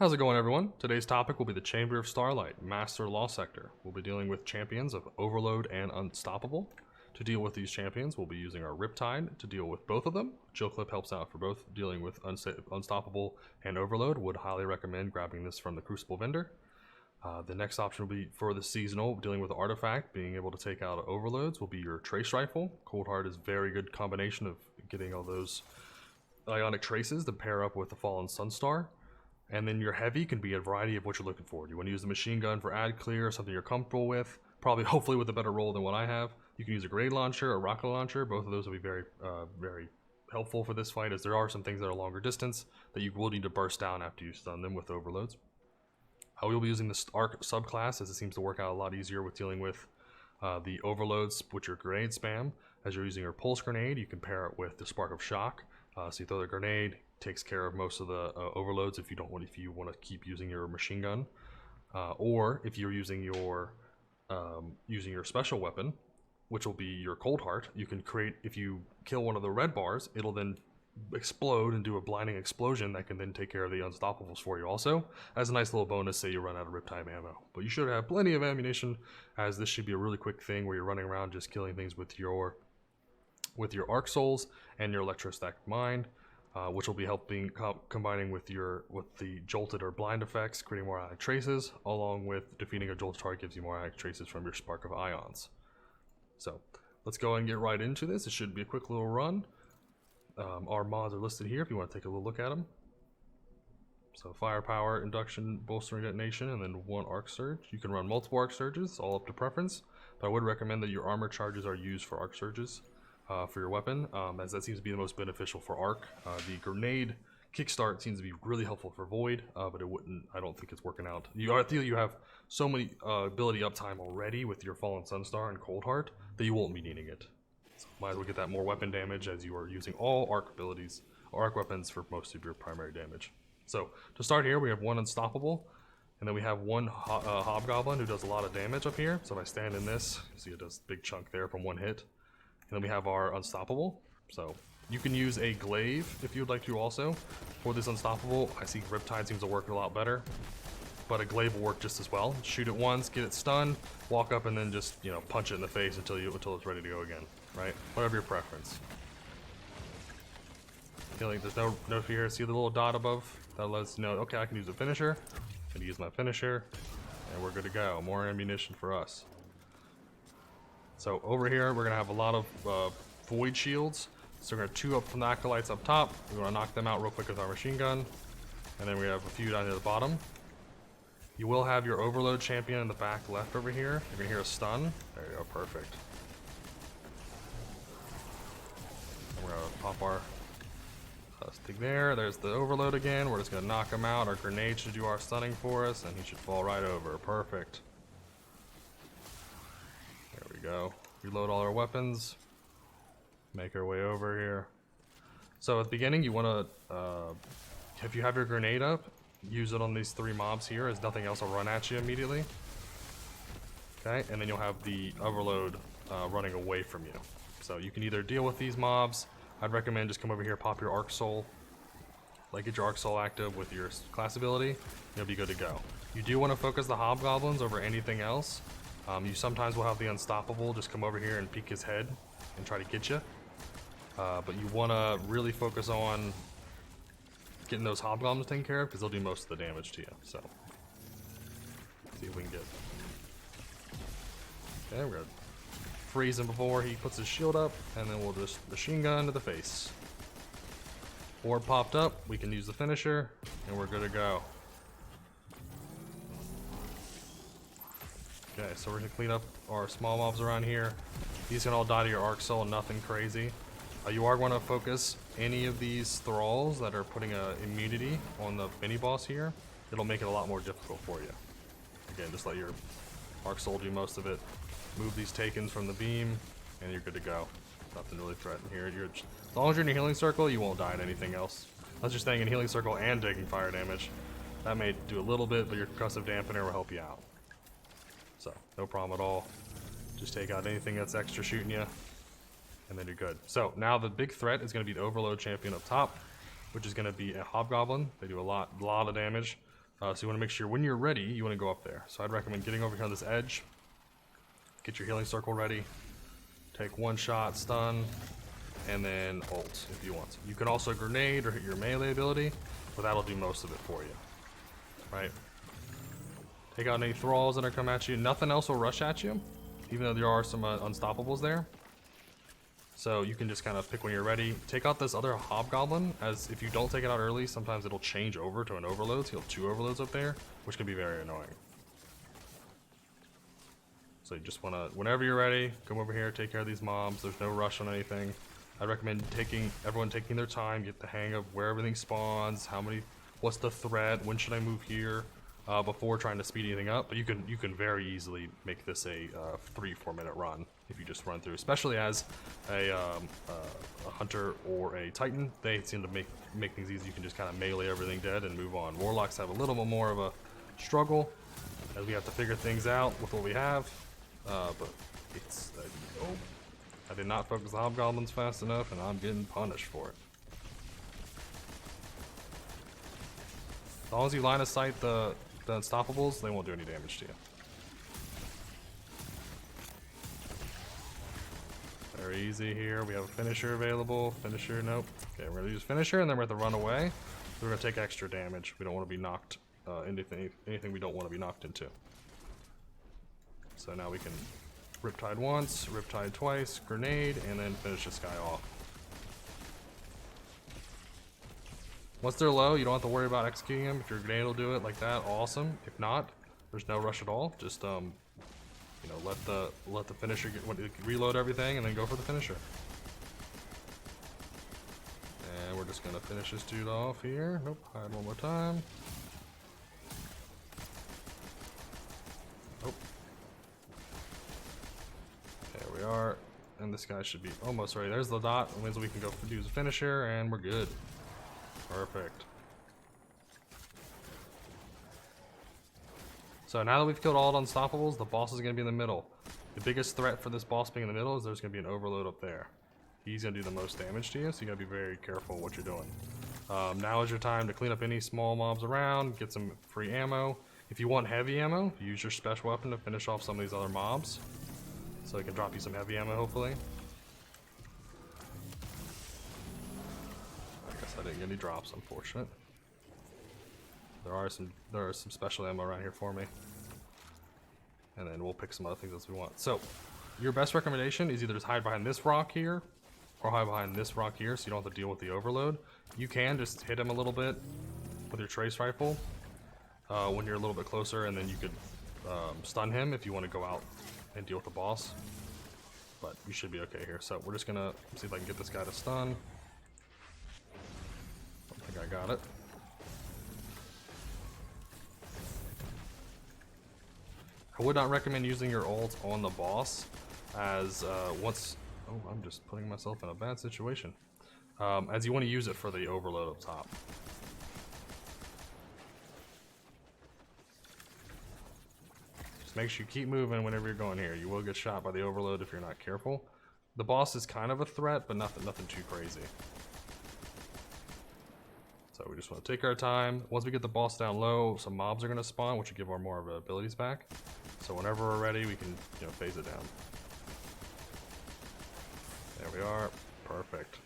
How's it going, everyone? Today's topic will be the Chamber of Starlight, Master Law Sector. We'll be dealing with champions of Overload and Unstoppable. To deal with these champions, we'll be using our Riptide to deal with both of them. Chill Clip helps out for both dealing with Unstoppable and Overload. Would highly recommend grabbing this from the Crucible vendor. The next option will be for the seasonal, dealing with Artifact, being able to take out overloads will be your Trace Rifle. Cold Heart is a very good combination of getting all those Ionic Traces to pair up with the Fallen Sunstar. And then your heavy can be a variety of what you're looking for. Do you want to use the machine gun for ad clear, something you're comfortable with? Probably, hopefully, with a better roll than what I have. You can use a grenade launcher, a rocket launcher. Both of those will be very, very helpful for this fight, as there are some things that are longer distance that you will need to burst down after you stun them with overloads. We will be using the Arc subclass, as it seems to work out a lot easier with dealing with the overloads, which are grenade spam. As you're using your pulse grenade, you can pair it with the Spark of Shock. So you throw the grenade, takes care of most of the overloads if you want to keep using your machine gun, or if you're using your special weapon, which will be your Cold Heart. You can create, if you kill one of the red bars, it'll then explode and do a blinding explosion that can then take care of the Unstoppables for you also, as a nice little bonus, say you run out of Riptide ammo. But you should have plenty of ammunition, as this should be a really quick thing where you're running around just killing things with your Arc Souls and your Electrostatic Mind, which will be helping combining with the Jolted or Blind effects, creating more Ionic Traces, along with defeating a Jolted target gives you more Ionic Traces from your Spark of Ions. So let's go and get right into this. It should be a quick little run. Our mods are listed here if you want to take a little look at them. So Firepower, Induction, Bolstering Detonation, and then one Arc Surge. You can run multiple Arc Surges, all up to preference, but I would recommend that your armor charges are used for Arc Surges for your weapon, as that seems to be the most beneficial for Arc. The Grenade Kickstart seems to be really helpful for Void, but I don't think it's working out. I feel you have so many ability uptime already with your Fallen Sunstar and Cold Heart that you won't be needing it. So might as well get that more weapon damage, as you are using all Arc abilities, or Arc weapons for most of your primary damage. So to start here, we have one Unstoppable, and then we have one Hobgoblin who does a lot of damage up here. So if I stand in this, you see it does a big chunk there from one hit. And then we have our Unstoppable. So you can use a Glaive if you would like to also. For this Unstoppable, I see Riptide seems to work a lot better, but a Glaive will work just as well. Shoot it once, get it stunned, walk up and then just, punch it in the face until it's ready to go again, right? Whatever your preference. There's no fear. See the little dot above? That lets you know, okay, I can use a finisher. I'm gonna use my finisher, and we're good to go. More ammunition for us. So over here, we're gonna have a lot of Void Shields. So we're gonna 2 up from the Acolytes up top. We're gonna knock them out real quick with our machine gun. And then we have a few down near the bottom. You will have your Overload champion in the back left over here. You're gonna hear a stun. There you go, perfect. And we're gonna pop our stick there. There's the Overload again. We're just gonna knock him out. Our grenade should do our stunning for us, and he should fall right over. Perfect. There we go. Reload all our weapons. Make our way over here. So at the beginning, you want to, if you have your grenade up, use it on these 3 mobs here, as nothing else will run at you immediately. Okay, and then you'll have the Overload running away from you. So you can either deal with these mobs. I'd recommend just come over here, pop your Arc Soul, get your Arc Soul active with your class ability, you'll be good to go. You do want to focus the Hobgoblins over anything else. You sometimes will have the Unstoppable just come over here and peek his head and try to get you. But you want to really focus on getting those Hobgoblins taken care of, because they'll do most of the damage to you. So, see if we can get. Okay, we're gonna freeze him before he puts his shield up, and then we'll just machine gun to the face. Orb popped up, we can use the finisher, and we're good to go. Okay, so we're gonna clean up our small mobs around here. These can all die to your Arc Soul, nothing crazy. You are going to focus any of these thralls that are putting a immunity on the mini boss here. It'll make it a lot more difficult for you. Again, just let your Arc Soul do most of it. Move these takens from the beam, and you're good to go. Nothing really threatened here. As long as you're in your healing circle, you won't die to anything else. Unless you're staying in healing circle and taking fire damage. That may do a little bit, but your concussive dampener will help you out. So, no problem at all. Just take out anything that's extra shooting you, and then you're good. So now the big threat is going to be the Overload champion up top, which is going to be a Hobgoblin. They do a lot of damage. So you want to make sure when you're ready, you want to go up there. So I'd recommend getting over here on this edge. Get your healing circle ready. Take one shot, stun, and then ult if you want. You can also grenade or hit your melee ability, but that'll do most of it for you. Right? Take out any thralls that are coming at you. Nothing else will rush at you, even though there are some unstoppables there. So you can just kind of pick when you're ready. Take out this other hobgoblin, as if you don't take it out early, sometimes it'll change over to an overload. So you'll have 2 overloads up there, which can be very annoying. So you just want to, whenever you're ready, come over here, take care of these mobs. There's no rush on anything. I recommend everyone taking their time, get the hang of where everything spawns, what's the threat, when should I move here, before trying to speed anything up. But you can very easily make this a 3-4 minute run if you just run through, especially as a hunter or a titan. They seem to make things easy. You can just kind of melee everything dead and move on. Warlocks have a little bit more of a struggle, as we have to figure things out with what we have. But it's oh, I did not focus the hobgoblins fast enough, and I'm getting punished for it. As long as you line of sight the unstoppables, they won't do any damage to you. Very easy here. We have a finisher available. Finisher, nope. Okay, we're gonna use finisher, and then we're gonna run away. We're gonna take extra damage. We don't want to be knocked anything we don't want to be knocked into. So now we can Riptide once, Riptide twice, grenade, and then finish this guy off. Once they're low, you don't have to worry about executing them. If your grenade will do it like that, awesome. If not, there's no rush at all. Just you know, let the finisher reload everything, and then go for the finisher. And we're just gonna finish this dude off here. Nope, hide one more time. Nope. There we are, and this guy should be almost ready. There's the dot. It means we can go use a finisher, and we're good. Perfect. So now that we've killed all the unstoppables, the boss is going to be in the middle. The biggest threat for this boss being in the middle is there's going to be an overload up there. He's going to do the most damage to you, so you got to be very careful what you're doing. Now is your time to clean up any small mobs around, get some free ammo. If you want heavy ammo, use your special weapon to finish off some of these other mobs. So it can drop you some heavy ammo, hopefully. I guess I didn't get any drops, unfortunate. There are some special ammo around here for me. And then we'll pick some other things as we want. So, your best recommendation is either just hide behind this rock here, or hide behind this rock here, so you don't have to deal with the overload. You can just hit him a little bit with your trace rifle when you're a little bit closer, and then you could stun him if you want to go out and deal with the boss. But you should be okay here. So we're just gonna see if I can get this guy to stun. I think I got it. I would not recommend using your ult on the boss, as once... Oh, I'm just putting myself in a bad situation. As you want to use it for the overload up top. Just make sure you keep moving whenever you're going here. You will get shot by the overload if you're not careful. The boss is kind of a threat, but nothing too crazy. So we just want to take our time. Once we get the boss down low, some mobs are going to spawn, which will give our more of our abilities back. So whenever we're ready, we can, you know, phase it down. There we are. Perfect.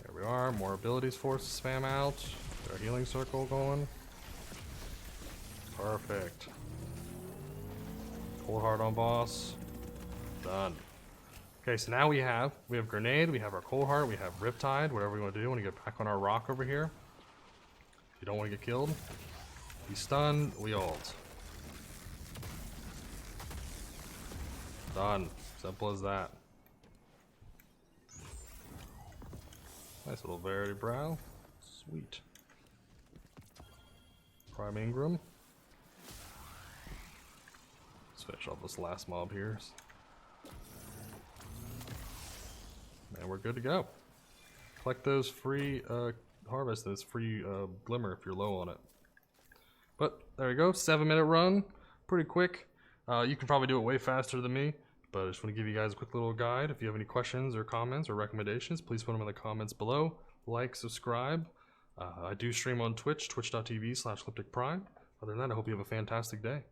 There we are. More abilities for us to spam out. Get our healing circle going. Perfect. Cold hard on boss. Done. Okay, so now we have grenade, we have our cold heart, we have riptide, whatever we want to do. We want to get back on our rock over here. If you don't want to get killed, he's stunned, we ult. Done. Simple as that. Nice little Verity brow. Sweet. Prime Ingram. Let's finish off this last mob here. And we're good to go. Collect those free harvest, this free glimmer if you're low on it. But there you go, 7-minute run, pretty quick. You can probably do it way faster than me. But I just want to give you guys a quick little guide. If you have any questions or comments or recommendations, please put them in the comments below. Like, subscribe. I do stream on Twitch, twitch.tv/CrypticPrime. Other than that, I hope you have a fantastic day.